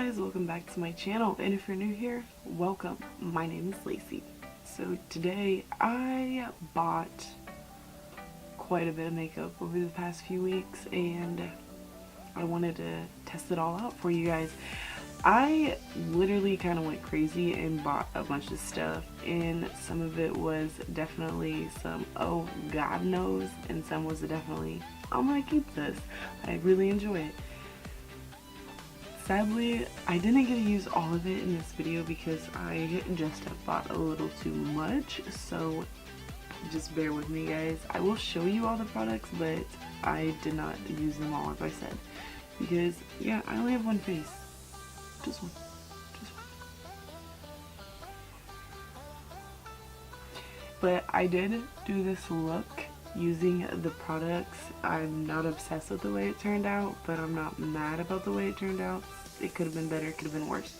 guys, welcome back to my channel, and if you're new here, welcome. My name is Lacey. So today I bought quite a bit of makeup over the past few weeks and I wanted to test it all out for you guys. I literally kind of went crazy and bought a bunch of stuff, and some of it was definitely some oh god knows, and some was definitely I'm gonna keep this. I really enjoy it. Sadly, I didn't get to use all of it in this video because I just have bought a little too much, so just bear with me guys. I will show you all the products, but I did not use them all, as I said, because yeah, I only have one face. Just one. But I did do this look using the products. I'm not obsessed with the way it turned out, but I'm not mad about the way it turned out. It could have been better, it could have been worse.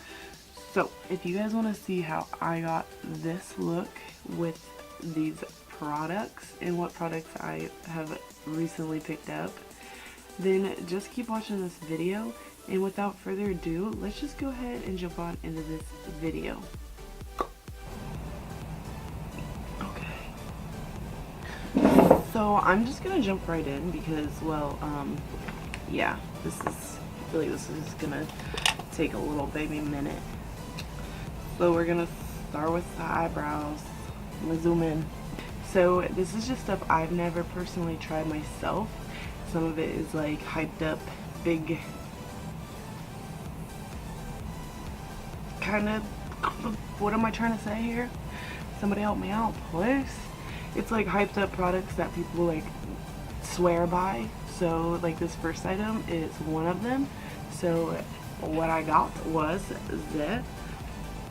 So if you guys want to see how I got this look with these products and what products I have recently picked up, then just keep watching this video, and without further ado, let's just go ahead and jump on into this video. So I'm just gonna jump right in because, well, yeah, I feel like this is gonna take a little baby minute. So we're gonna start with the eyebrows. I'm gonna zoom in. So this is just stuff I've never personally tried myself. Some of it is like hyped up, big, kind of, what am I trying to say here? Somebody help me out, please. It's like hyped up products that people like swear by. So like this first item is one of them. So what I got was the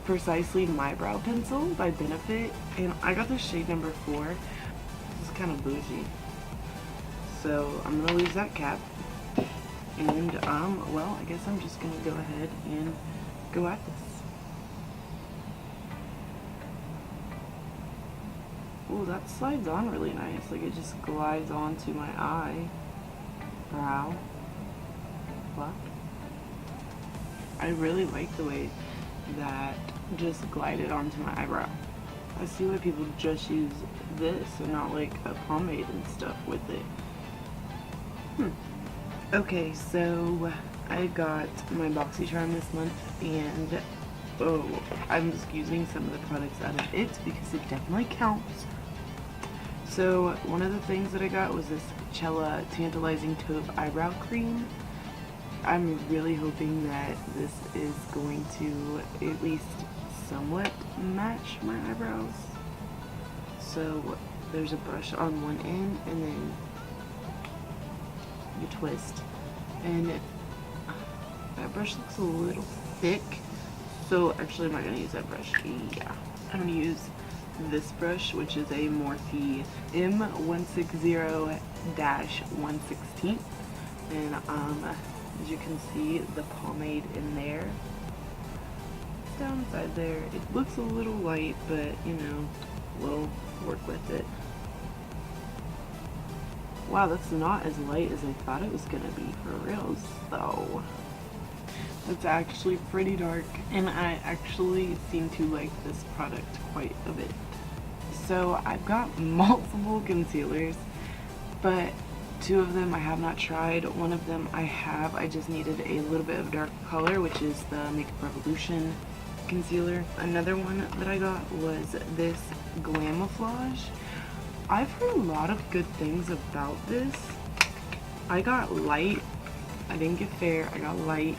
Precisely My Brow Pencil by Benefit, and I got the shade number 4. This is kind of bougie. So I'm gonna lose that cap, and well, I guess I'm just gonna go ahead and go at this. Ooh, that slides on really nice. Like it just glides onto my eyebrow. What? I really like the way that just glided onto my eyebrow. I see why people just use this and not like a pomade and stuff with it. Okay, so I got my BoxyCharm this month, and oh, I'm just using some of the products out of it because it definitely counts. So one of the things that I got was this Cella Tantalizing Taupe Eyebrow Cream. I'm really hoping that this is going to at least somewhat match my eyebrows. So there's a brush on one end, and then you twist. And that brush looks a little thick, so actually I'm not going to use that brush. Yeah, I'm going to use this brush, which is a Morphe M160-116, and as you can see, the pomade in there, down inside there, it looks a little light, but you know, we'll work with it. Wow, that's not as light as I thought it was gonna be, for reals though. It's actually pretty dark, and I actually seem to like this product quite a bit. So I've got multiple concealers, but 2 of them I have not tried. One of them I have. I just needed a little bit of dark color, which is the Makeup Revolution concealer. Another one that I got was this Glamouflage. I've heard a lot of good things about this. I got light. I didn't get fair. I got light.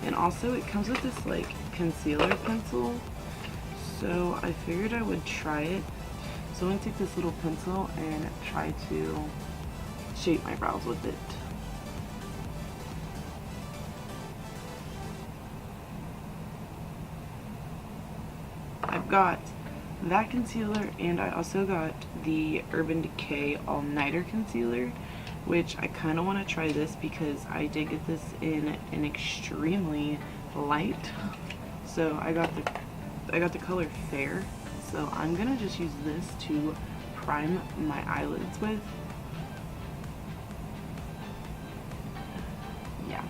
And also it comes with this like concealer pencil, so I figured I would try it. So I'm going to take this little pencil and try to shape my brows with it. I've got that concealer, and I also got the Urban Decay All Nighter Concealer, which I kind of want to try this because I did get this in an extremely light. So I got the color Fair. So I'm gonna just use this to prime my eyelids with. Yeah.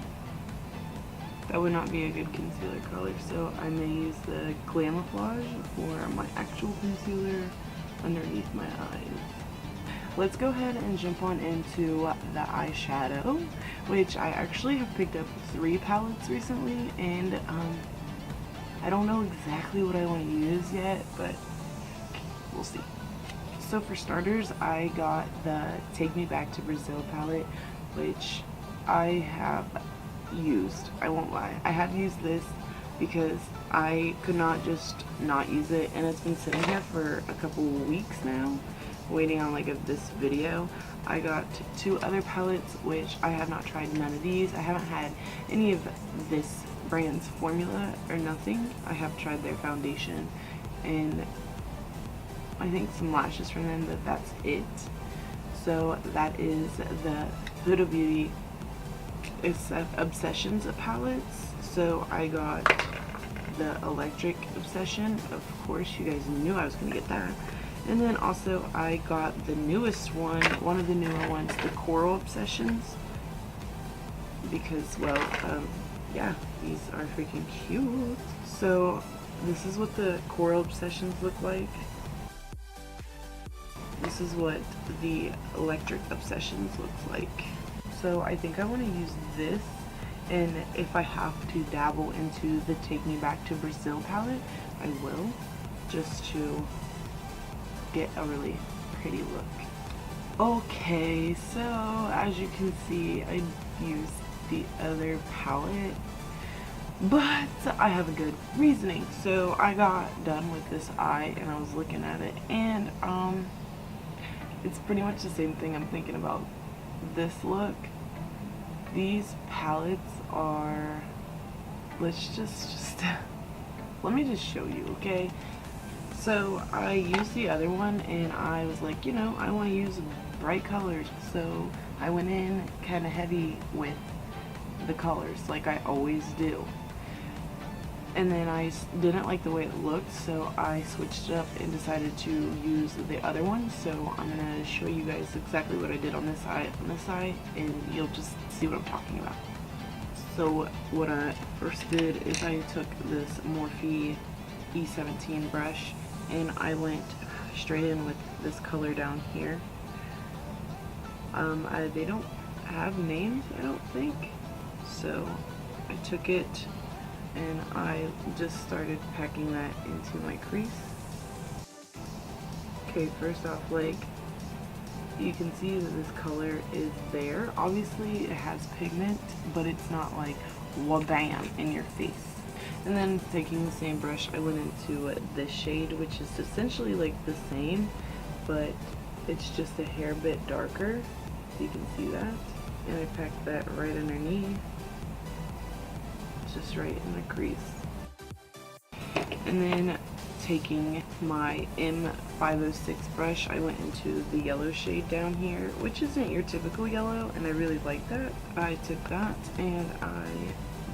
that would not be a good concealer color, so I may use the Glamouflage for my actual concealer underneath my eyes. Let's go ahead and jump on into the eyeshadow, which I actually have picked up 3 palettes recently, and I don't know exactly what I want to use yet, but we'll see. So for starters, I got the Take Me Back to Brazil palette, which I have used. I won't lie. I have used this because I could not just not use it, and it's been sitting here for a couple weeks now, waiting on like this video. I got 2 other palettes, which I have not tried none of these. I haven't had any of this brand's formula or nothing. I have tried their foundation and I think some lashes from them, but that's it. So that is the Huda Beauty Obsessions palettes. So I got the Electric Obsession. Of course, you guys knew I was gonna get that. And then also I got the newest one of the newer ones, the Coral Obsessions, because, well, yeah, these are freaking cute. So this is what the Coral Obsessions look like. This is what the Electric Obsessions looks like. So I think I want to use this, and if I have to dabble into the Take Me Back to Brazil palette, I will, just to get a really pretty look. Okay, so as you can see, I used the other palette, but I have a good reasoning. So I got done with this eye and I was looking at it, and it's pretty much the same thing I'm thinking about this look. These palettes are, let's just let me just show you, okay? So I used the other one and I was like, you know, I want to use bright colors, so I went in kind of heavy with the colors like I always do. And then I didn't like the way it looked, so I switched it up and decided to use the other one. So I'm gonna show you guys exactly what I did on this side, and you'll just see what I'm talking about. So what I first did is I took this Morphe E17 brush and I went straight in with this color down here. They don't have names, I don't think. So I took it and I just started packing that into my crease. Okay, first off, like, you can see that this color is there. Obviously it has pigment, but it's not like wha-bam in your face. And then taking the same brush, I went into this shade, which is essentially like the same, but it's just a hair bit darker. So you can see that. And I packed that right underneath, just right in the crease. And then taking my M506 brush, I went into the yellow shade down here, which isn't your typical yellow, and I really like that. I took that and I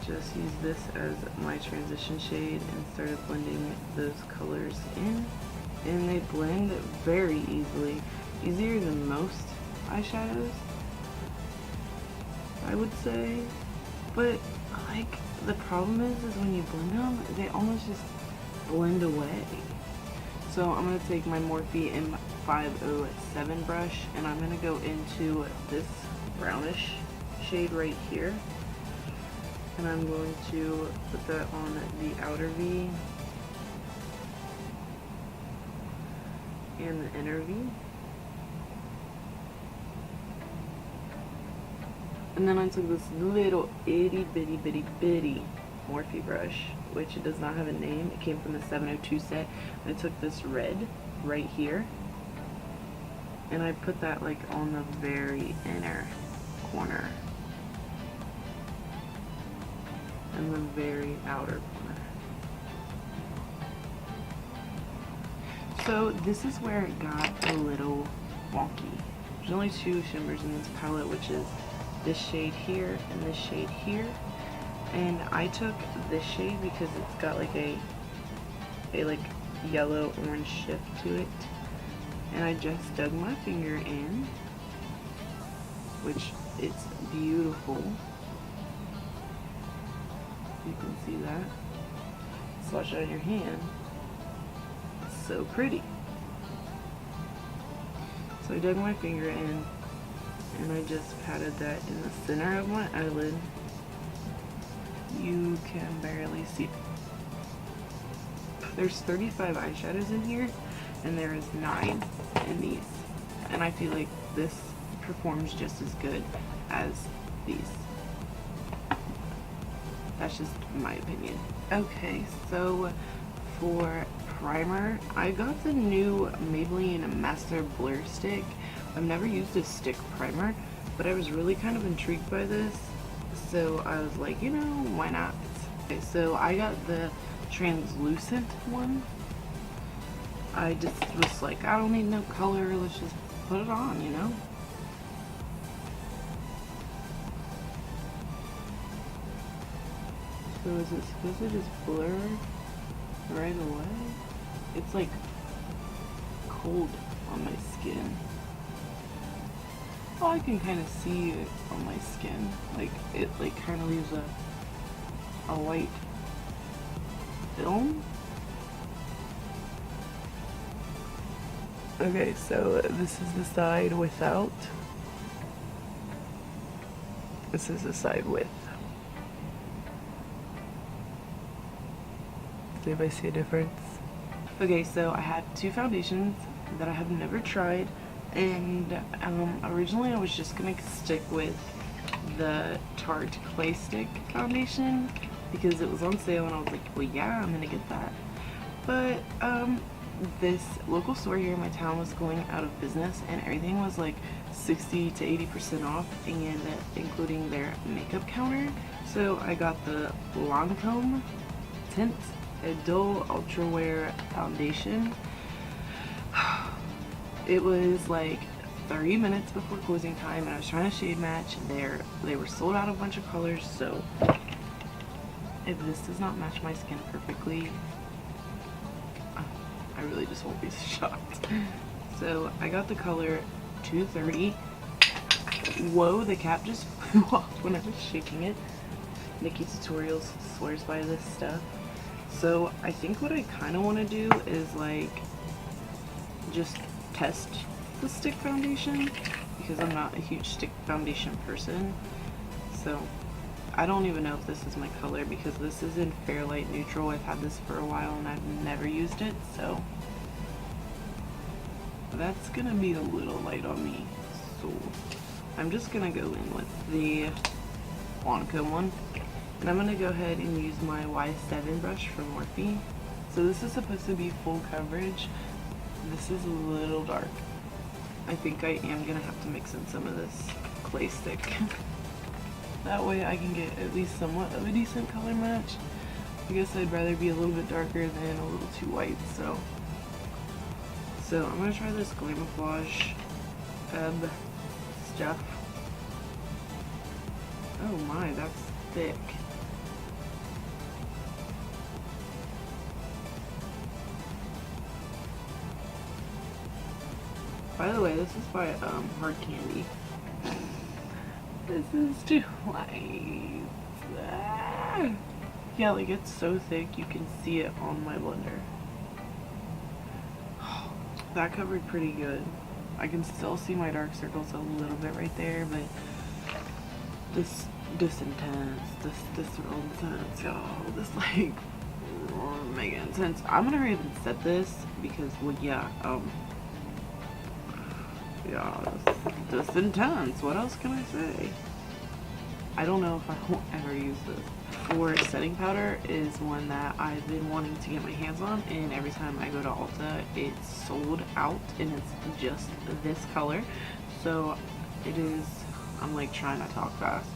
just used this as my transition shade and started blending those colors in, and they blend very easily, easier than most eyeshadows, I would say. But like, the problem is when you blend them, they almost just blend away. So I'm going to take my Morphe M507 brush and I'm going to go into this brownish shade right here, and I'm going to put that on the outer V and the inner V. And then I took this little itty bitty Morphe brush, which it does not have a name. It came from the 702 set. And I took this red right here, and I put that like on the very inner corner and the very outer corner. So this is where it got a little wonky. There's only 2 shimmers in this palette, which is this shade here and this shade here, and I took this shade because it's got like a like yellow orange shift to it, and I just dug my finger in, which it's beautiful. if you can see that. Swatch it on your hand. So pretty. So I dug my finger in and I just patted that in the center of my eyelid. You can barely see. There's 35 eyeshadows in here and there is 9 in these. And I feel like this performs just as good as these. That's just my opinion. Okay, so for primer, I got the new Maybelline Master Blur Stick. I've never used a stick primer, but I was really kind of intrigued by this, so I was like, you know, why not? Okay, so I got the translucent one. I just was like, I don't need no color, let's just put it on, you know? So is it supposed to just blur right away? It's like cold on my skin. Oh, I can kind of see it on my skin. Like it like kind of leaves a white film. Okay, so this is the side without. This is the side with. Does anybody see a difference? Okay, so I had 2 foundations that I have never tried, and originally I was just gonna stick with the Tarte Clay Stick foundation because it was on sale and I was like, well yeah, I'm gonna get that. But this local store here in my town was going out of business and everything was like 60 to 80% off, and including their makeup counter. So I got the Lancome Tint Dull Ultra Wear Foundation. It was like 30 minutes before closing time and I was trying to shade match. They were sold out of a bunch of colors, so if this does not match my skin perfectly, I really just won't be shocked. So I got the color 230. Whoa, the cap just flew off when I was shaking it. Nikki Tutorials swears by this stuff. So I think what I kind of want to do is like just test the stick foundation because I'm not a huge stick foundation person. So I don't even know if this is my color because this is in Fairlight Neutral. I've had this for a while and I've never used it, so that's gonna be a little light on me. So I'm just gonna go in with the Lancome one. And I'm going to go ahead and use my Y7 brush from Morphe. So this is supposed to be full coverage. This is a little dark. I think I am going to have to mix in some of this clay stick. That way I can get at least somewhat of a decent color match. I guess I'd rather be a little bit darker than a little too white. So I'm going to try this Glamouflage stuff. Oh my, that's thick. By the way, this is by Hard Candy. This is too light. Ah. Yeah, like it's so thick you can see it on my blender. That covered pretty good. I can still see my dark circles a little bit right there, but this intense, this real intense, y'all. This like mega intense. I'm gonna hurry up and set this because, well, yeah, this intense. What else can I say? I don't know if I won't ever use this. For setting powder is one that I've been wanting to get my hands on, and every time I go to Ulta, it's sold out, and it's just this color. So it is. I'm like trying to talk fast.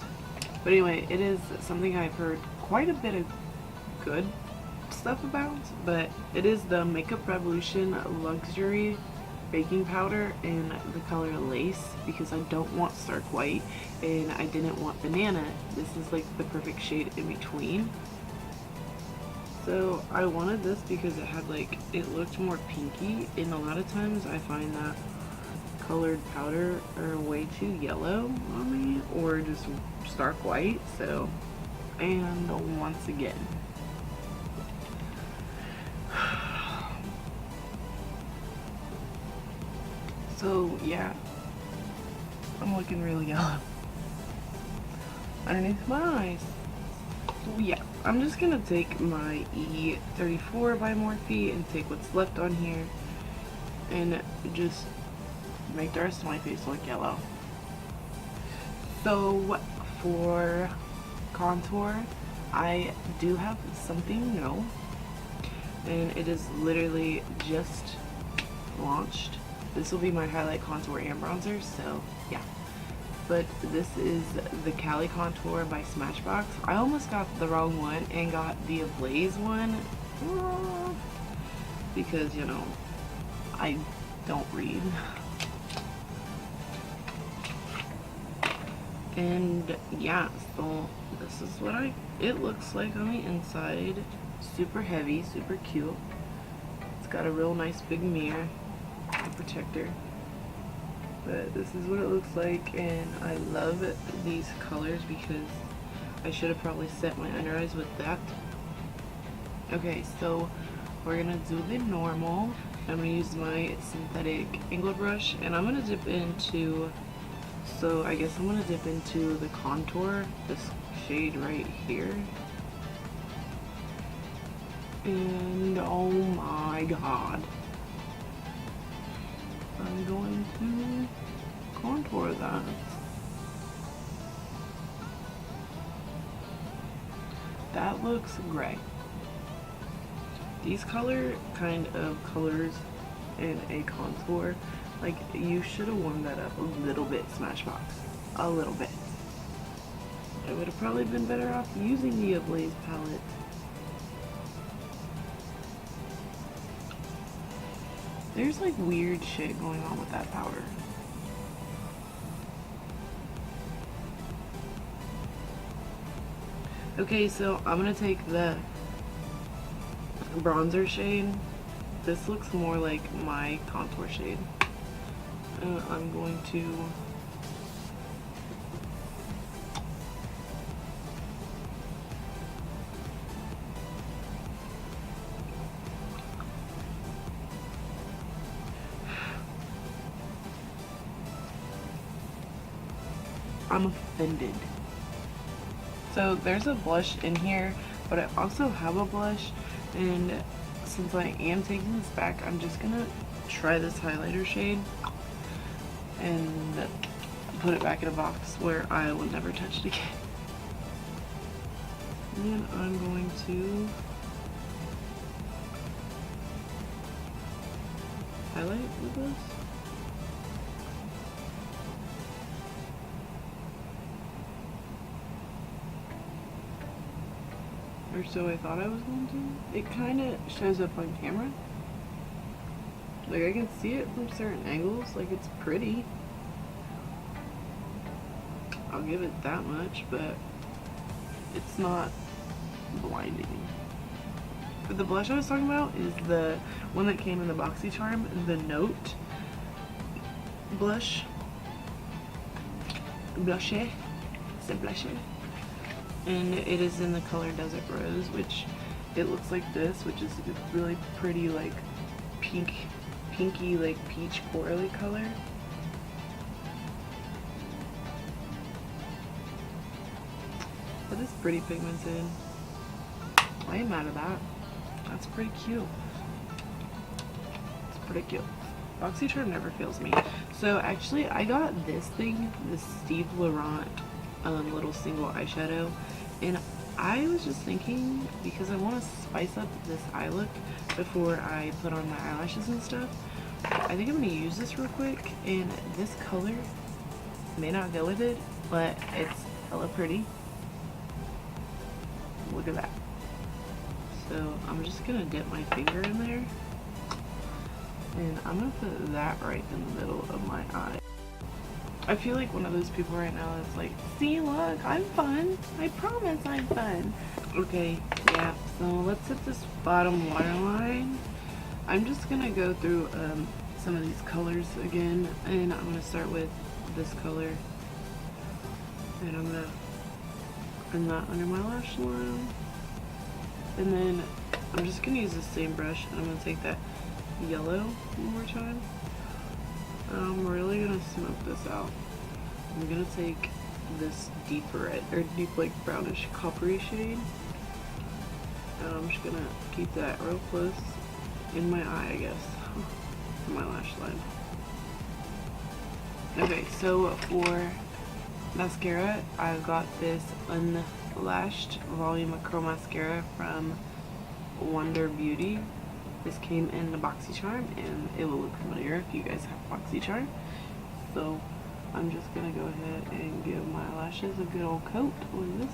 But anyway, it is something I've heard quite a bit of good stuff about, but it is the Makeup Revolution Luxury Baking Powder in the color Lace because I don't want stark white and I didn't want banana. This is like the perfect shade in between. So I wanted this because it had like, it looked more pinky, and a lot of times I find that colored powder are way too yellow on me or just stark white, so And once again, so yeah, I'm looking really yellow underneath my eyes. So yeah, I'm just gonna take my E34 by Morphe and take what's left on here and just make the rest of my face look yellow. So for contour, I do have something new, and it is literally just launched. This will be my highlight, contour, and bronzer, so yeah. But this is the Cali Contour by Smashbox. I almost got the wrong one and got the Ablaze one because, you know, I don't read. And yeah, so this is what it looks like on the inside. Super heavy, super cute. It's got a real nice big mirror, a protector. But this is what it looks like, and I love these colors because I should have probably set my under eyes with that. Okay, so we're gonna do the normal. I'm gonna use my synthetic angled brush, and I'm gonna dip into, so I guess I'm gonna dip into the contour, this shade right here. And oh my god, I'm going to contour that. That looks gray. These kind of colors in a contour, like, you should have warmed that up a little bit, Smashbox. A little bit. I would have probably been better off using the Ablaze palette. There's like weird shit going on with that powder. Okay, so I'm gonna take the bronzer shade. This looks more like my contour shade. I'm going to I'm offended. So there's a blush in here, but I also have a blush, and since I am taking this back, I'm just gonna try this highlighter shade and put it back in a box where I will never touch it again. And then I'm going to highlight with this. Or so I thought I was going to. It kind of shows up on camera. Like, I can see it from certain angles. Like, it's pretty. I'll give it that much, but it's not blinding. But the blush I was talking about is the one that came in the BoxyCharm, the Note blush. Blusher. It's a blusher. And it is in the color Desert Rose, which it looks like this, which is a really pretty, like, pinky, like, peach corally color. But it's pretty pigmented. I ain't mad at that. That's pretty cute. It's pretty cute. BoxyCharm never fails me. So actually, I got this thing, this Steve Laurent little single eyeshadow, and I was just thinking, because I want to spice up this eye look before I put on my eyelashes and stuff, I think I'm going to use this real quick, and this color may not go with it, but it's hella pretty. Look at that. So I'm just going to dip my finger in there, and I'm going to put that right in the middle of my eye. I feel like one of those people right now that's like, see, look, I'm fun. I promise I'm fun. Okay, yeah, so let's hit this bottom waterline. I'm just gonna go through some of these colors again, and I'm gonna start with this color, and I'm gonna and that under my lash line. And then I'm just gonna use the same brush and I'm gonna take that yellow one more time. I'm really gonna smoke this out. I'm gonna take this deep red, or deep like brownish coppery shade, and I'm just gonna keep that real close in my eye, I guess, to my lash line. Okay, so for mascara, I've got this Unlashed Volume Curl Mascara from Wonder Beauty. This came in the BoxyCharm, and it will look familiar if you guys have BoxyCharm. So I'm just gonna go ahead and give my lashes a good old coat with this.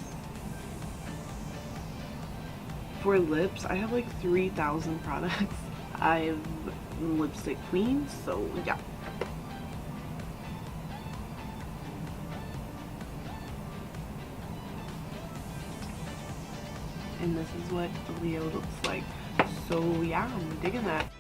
For lips, I have like 3,000 products. I'm lipstick queen, so yeah. And this is what Leo looks like. So yeah, I'm digging that.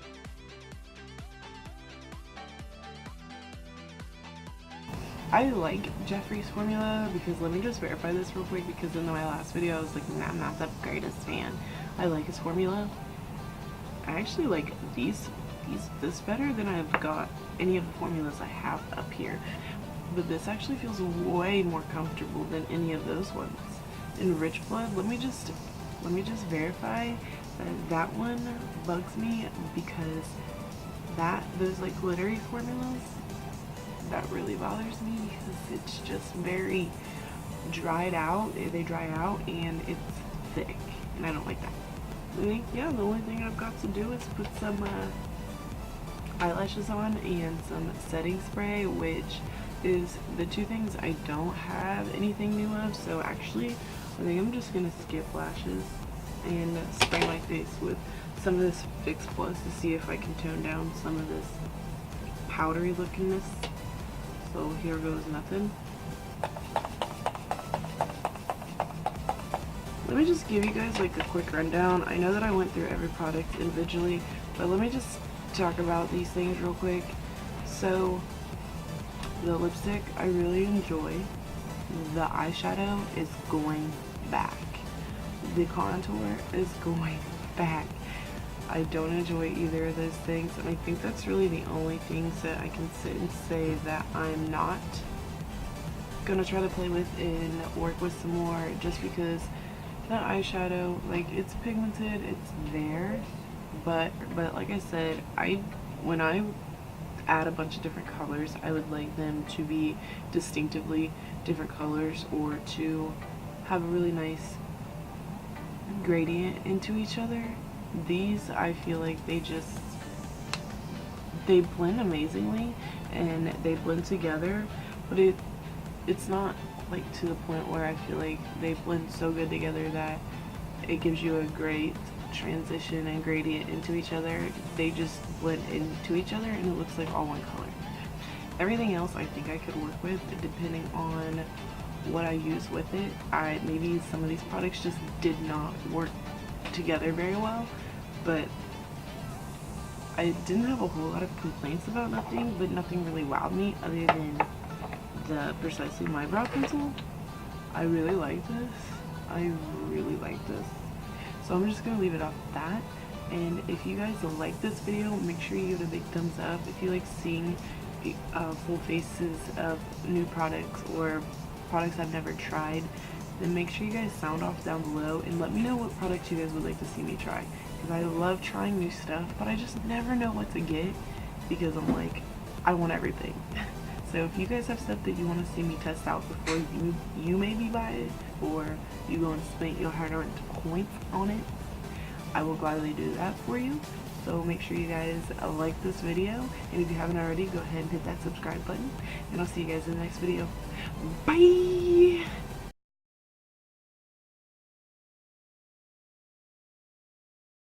I like Jeffree's formula because, let me just verify this real quick, because in my last video I was like, nah, I'm not the greatest fan. I like his formula. I actually like this better than I've got any of the formulas I have up here. But this actually feels way more comfortable than any of those ones. In Rich Blood, let me just verify that that one bugs me, because those like glittery formulas, that really bothers me because it's just very dried out. They dry out and it's thick, and I don't like that. I think, yeah, the only thing I've got to do is put some eyelashes on and some setting spray, which is the two things I don't have anything new of. So actually, I think I'm just gonna skip lashes and spray my face with some of this Fix Plus to see if I can tone down some of this powdery lookingness. So here goes nothing. Let me just give you guys like a quick rundown. I know that I went through every product individually, but let me just talk about these things real quick. So the lipstick I really enjoy. The eyeshadow is going back. The contour is going back. I don't enjoy either of those things, and I think that's really the only things that I can sit and say that I'm not gonna try to play with and work with some more, just because that eyeshadow, like, it's pigmented, it's there, but like I said, when I add a bunch of different colors, I would like them to be distinctively different colors, or to have a really nice gradient into each other. These, I feel like they blend amazingly and they blend together, but it's not like to the point where I feel like they blend so good together that it gives you a great transition and gradient into each other. They just blend into each other and it looks like all one color. Everything else I think I could work with, depending on what I use with it. Maybe some of these products just did not work together very well, but I didn't have a whole lot of complaints about nothing, but nothing really wowed me other than the Precisely My Brow Pencil. I really like this. I really like this. So I'm just going to leave it off that. And if you guys like this video, make sure you give it a big thumbs up. If you like seeing full faces of new products or products I've never tried, then make sure you guys sound off down below and let me know what products you guys would like to see me try, because I love trying new stuff, but I just never know what to get, because I'm like, I want everything. So if you guys have stuff that you want to see me test out before you maybe buy it, or you go and spend your hard-earned points on it, I will gladly do that for you. So make sure you guys like this video, and if you haven't already, go ahead and hit that subscribe button, and I'll see you guys in the next video. Bye!